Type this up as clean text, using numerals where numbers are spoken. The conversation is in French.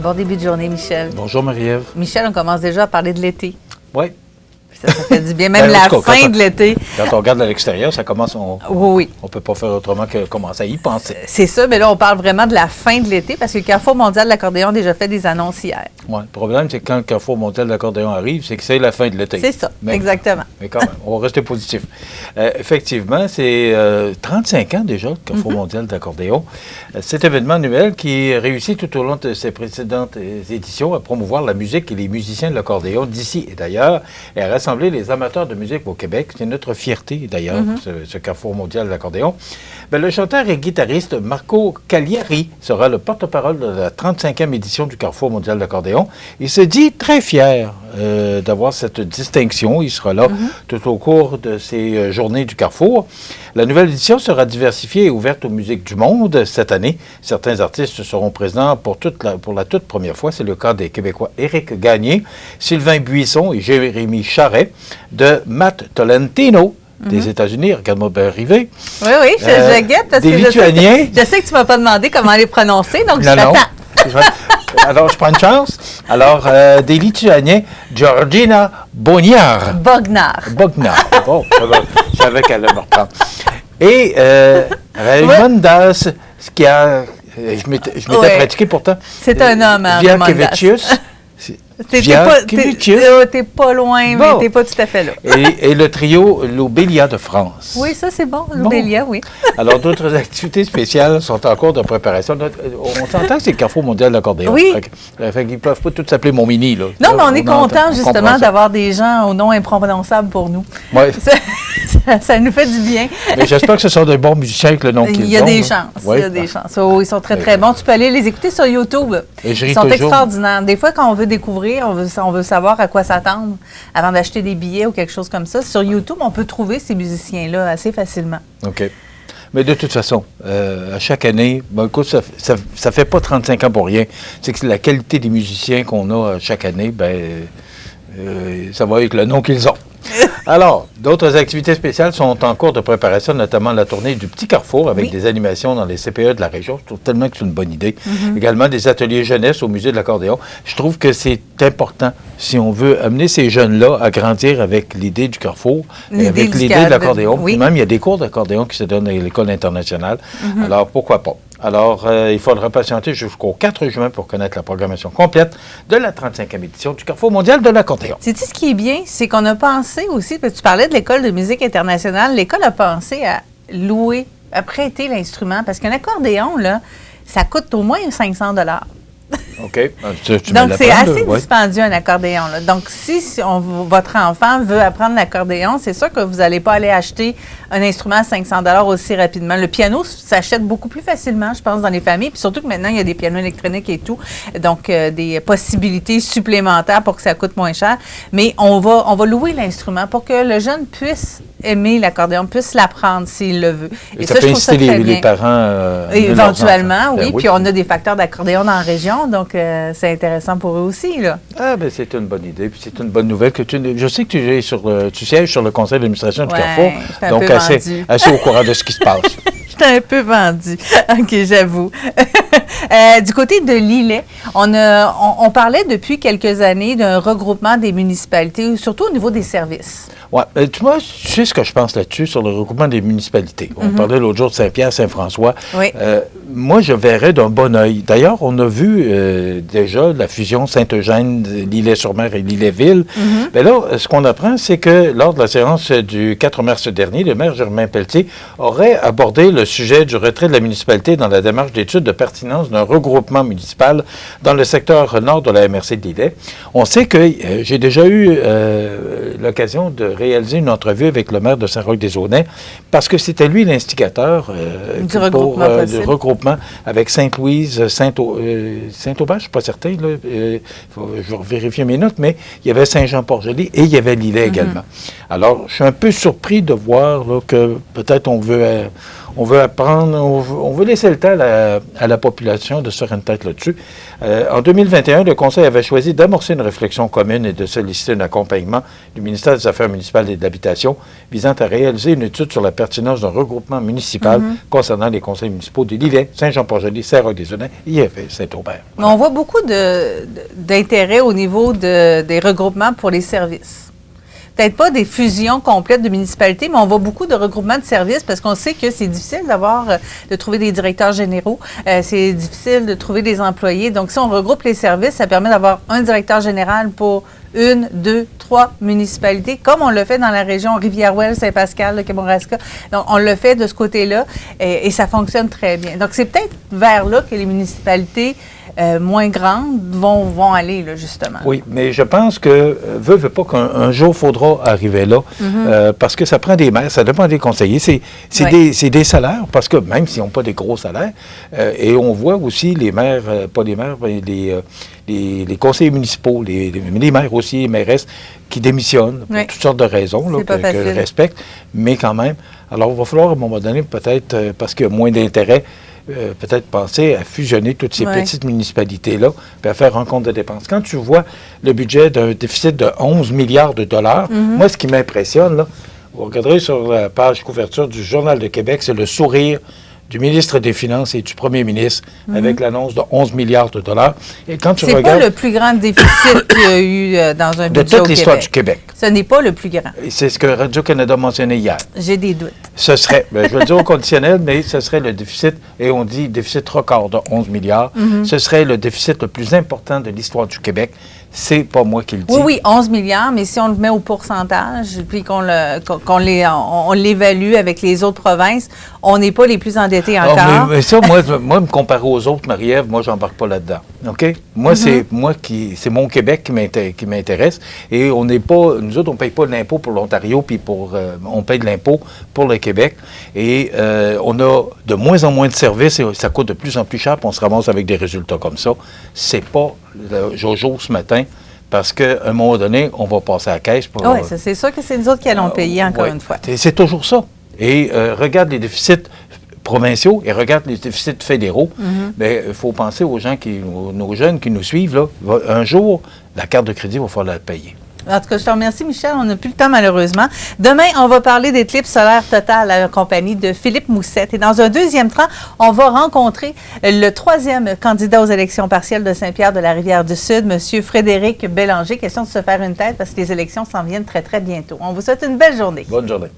Bon début de journée, Michel. Bonjour, Marie-Ève. Michel, on commence déjà à parler de l'été. Oui. Ça fait du bien, même la fin de l'été. Quand on regarde à l'extérieur, ça commence, Oui. On ne peut pas faire autrement que commencer à y penser. C'est ça, mais là, on parle vraiment de la fin de l'été parce que le Carrefour mondial de l'accordéon a déjà fait des annonces hier. Oui, le problème, c'est que quand le Carrefour mondial de l'accordéon arrive, c'est que c'est la fin de l'été. C'est ça, exactement. Mais quand même, on va rester positif. Effectivement, c'est 35 ans déjà, le Carrefour mondial de l'accordéon. Cet événement annuel qui réussit tout au long de ses précédentes éditions à promouvoir la musique et les musiciens de l'accordéon d'ici et d'ailleurs et à rassembler les amateurs de musique au Québec. C'est notre fierté, d'ailleurs, ce Carrefour mondial de l'accordéon. Bien, le chanteur et guitariste Marco Cagliari sera le porte-parole de la 35e édition du Carrefour mondial de l'accordéon. Il se dit très fier d'avoir cette distinction. Il sera là tout au cours de ces journées du Carrefour. La nouvelle édition sera diversifiée et ouverte aux musiques du monde cette année. Certains artistes seront présents pour la toute première fois. C'est le cas des Québécois Éric Gagné, Sylvain Buisson et Jérémy Charret, de Matt Tolentino, des États-Unis, regarde-moi bien arriver. Oui, oui, je guette parce des que Lituaniens. Je sais que tu ne m'as pas demandé comment les prononcer, donc je Non. t'attends. Alors, je prends une chance. Alors, des Lituaniens, Georgina Bognar. Bognar. Bon, je savais qu'elle allait me reprendre. Et Raimondas, ce qui a... Je m'étais pratiqué pourtant. C'est un homme, Viakevicius. T'es pas loin, mais t'es pas tout à fait là. Et le trio Lobelia de France. Oui, ça c'est bon, Lobelia, oui. Alors, d'autres activités spéciales sont en cours de préparation. On s'entend que c'est le Carrefour mondial de l'accordéon. Oui. Fait qu'ils ne peuvent pas tous s'appeler mon mini, là. Non, mais on est content justement d'avoir des gens au nom imprononçable pour nous. Oui. Ça nous fait du bien. Mais j'espère que ce sont des bons musiciens avec le nom qu'ils ont. Il y a des chances. Il y a des chances. Oh, ils sont très, très bons. Tu peux aller les écouter sur YouTube. Ils sont extraordinaires. Des fois, quand on veut découvrir, on veut savoir à quoi s'attendre avant d'acheter des billets ou quelque chose comme ça. Sur YouTube, on peut trouver ces musiciens-là assez facilement. OK. Mais de toute façon, à chaque année, écoute, ça fait pas 35 ans pour rien. C'est que la qualité des musiciens qu'on a chaque année, ça va avec le nom qu'ils ont. Alors, d'autres activités spéciales sont en cours de préparation, notamment la tournée du Petit Carrefour avec des animations dans les CPE de la région. Je trouve tellement que c'est une bonne idée. Également des ateliers jeunesse au Musée de l'accordéon. Je trouve que c'est important, si on veut amener ces jeunes-là à grandir avec l'idée du Carrefour, avec l'idée de l'accordéon. Oui. Même, il y a des cours d'accordéon qui se donnent à l'École internationale. Alors, pourquoi pas? Alors, il faudra patienter jusqu'au 4 juin pour connaître la programmation complète de la 35e édition du Carrefour mondial de l'accordéon. Sais-tu ce qui est bien? C'est qu'on a pensé aussi, parce que tu parlais de l'École de musique internationale, l'École a pensé à louer, à prêter l'instrument, parce qu'un accordéon, là, ça coûte au moins 500 $. OK. Donc, c'est assez dispendieux, un accordéon. Là. Donc, si votre enfant veut apprendre l'accordéon, c'est sûr que vous n'allez pas aller acheter un instrument à 500 $ aussi rapidement. Le piano s'achète beaucoup plus facilement, je pense, dans les familles. Puis surtout que maintenant, il y a des pianos électroniques et tout. Donc, des possibilités supplémentaires pour que ça coûte moins cher. Mais on va louer l'instrument pour que le jeune puisse aimer l'accordéon, puisse l'apprendre s'il le veut. Et ça peut inciter les parents... éventuellement, oui. Puis on a des facteurs d'accordéon dans la région, donc c'est intéressant pour eux aussi, là. Ah, bien, c'est une bonne idée, puis c'est une bonne nouvelle que je sais que tu sièges sur le conseil d'administration du Carrefour, donc assez au courant de ce qui se passe. J'étais un peu vendue. OK, j'avoue. Du côté de Lillet, on parlait depuis quelques années d'un regroupement des municipalités, surtout au niveau des services. Oui. Tu sais ce que je pense là-dessus, sur le regroupement des municipalités. On parlait l'autre jour de Saint-Pierre, Saint-François. Oui. Moi, je verrais d'un bon œil. D'ailleurs, on a vu déjà la fusion Saint-Eugène, Lillet-sur-Mer et Lillet-Ville. Mais là, ce qu'on apprend, c'est que lors de la séance du 4 mars dernier, le maire Germain Pelletier aurait abordé le sujet du retrait de la municipalité dans la démarche d'étude de pertinence d'un regroupement municipal dans le secteur nord de la MRC de Lillet. On sait que j'ai déjà eu l'occasion de réaliser une entrevue avec le maire de Saint-Roch-des-Aunais parce que c'était lui l'instigateur du regroupement avec Sainte-Louise, Saint-Aubin, je ne suis pas certain, là, je vais vérifier mes notes, mais il y avait Saint-Jean-Port-Joli et il y avait Lillet également. Alors, je suis un peu surpris de voir là, que peut-être on veut On veut apprendre, on veut laisser le temps à la population de se faire une tête là-dessus. En 2021, le Conseil avait choisi d'amorcer une réflexion commune et de solliciter un accompagnement du ministère des Affaires municipales et de l'Habitation visant à réaliser une étude sur la pertinence d'un regroupement municipal concernant les conseils municipaux de Lillet, Saint-Jean-Port-Joli, Saint-Roch-des-Aulins et Saint-Aubert. Mais on voit beaucoup d'intérêt au niveau des regroupements pour les services. Peut-être pas des fusions complètes de municipalités, mais on voit beaucoup de regroupements de services parce qu'on sait que c'est difficile de trouver des directeurs généraux, c'est difficile de trouver des employés. Donc, si on regroupe les services, ça permet d'avoir un directeur général pour 1, 2, 3 municipalités, comme on le fait dans la région Rivière-Ouelle, Saint-Pascal, le Kamouraska. Donc, on le fait de ce côté-là et ça fonctionne très bien. Donc, c'est peut-être vers là que les municipalités moins grandes vont aller, là, justement. Oui, mais je pense que, veut pas qu'un jour, il faudra arriver là, parce que ça prend des maires, ça dépend des conseillers. C'est des salaires, parce que même s'ils n'ont pas des gros salaires, et on voit aussi les maires, pas les maires, mais les conseillers municipaux, les maires aussi, les mairesses, qui démissionnent pour toutes sortes de raisons là, que je respecte, mais quand même. Alors, il va falloir, à un moment donné, peut-être, parce qu'il y a moins d'intérêt, peut-être penser à fusionner toutes ces petites municipalités-là puis à faire un compte de dépenses. Quand tu vois le budget d'un déficit de 11 milliards de dollars, moi, ce qui m'impressionne, là, vous regarderez sur la page couverture du Journal de Québec, c'est le sourire du ministre des Finances et du premier ministre avec l'annonce de 11 milliards de dollars. Et quand tu regardes... C'est pas le plus grand déficit qu'il y a eu dans un budget au Québec. De toute l'histoire du Québec. Ce n'est pas le plus grand. C'est ce que Radio-Canada mentionnait hier. J'ai des doutes. Ce serait, je vais le dire au conditionnel, mais ce serait le déficit, et on dit déficit record de 11 milliards. Ce serait le déficit le plus important de l'histoire du Québec. C'est pas moi qui le dis. Oui, 11 milliards, mais si on le met au pourcentage, puis qu'on l'évalue avec les autres provinces, on n'est pas les plus endettés encore. Mais ça, moi, me comparer aux autres, Marie-Ève, moi, j'embarque pas là-dedans. OK? Moi, c'est mon Québec qui m'intéresse. Et on n'est pas, nous autres, on ne paye pas de l'impôt pour l'Ontario, puis on paye de l'impôt pour le Québec. Et on a de moins en moins de services, et ça coûte de plus en plus cher, puis on se ramasse avec des résultats comme ça. C'est pas Jojo ce matin, parce qu'à un moment donné, on va passer à la caisse. Oui, c'est sûr que c'est nous autres qui allons payer, encore une fois. C'est toujours ça. Et regarde les déficits provinciaux et regarde les déficits fédéraux. Mais il faut penser aux gens, nos jeunes qui nous suivent. Là, un jour, la carte de crédit, il va falloir la payer. En tout cas, je te remercie, Michel. On n'a plus le temps, malheureusement. Demain, on va parler d'éclipse solaire totale à la compagnie de Philippe Moussette. Et dans un deuxième temps, on va rencontrer le 3e candidat aux élections partielles de Saint-Pierre de la Rivière-du-Sud, M. Frédéric Bélanger. Question de se faire une tête parce que les élections s'en viennent très, très bientôt. On vous souhaite une belle journée. Bonne journée.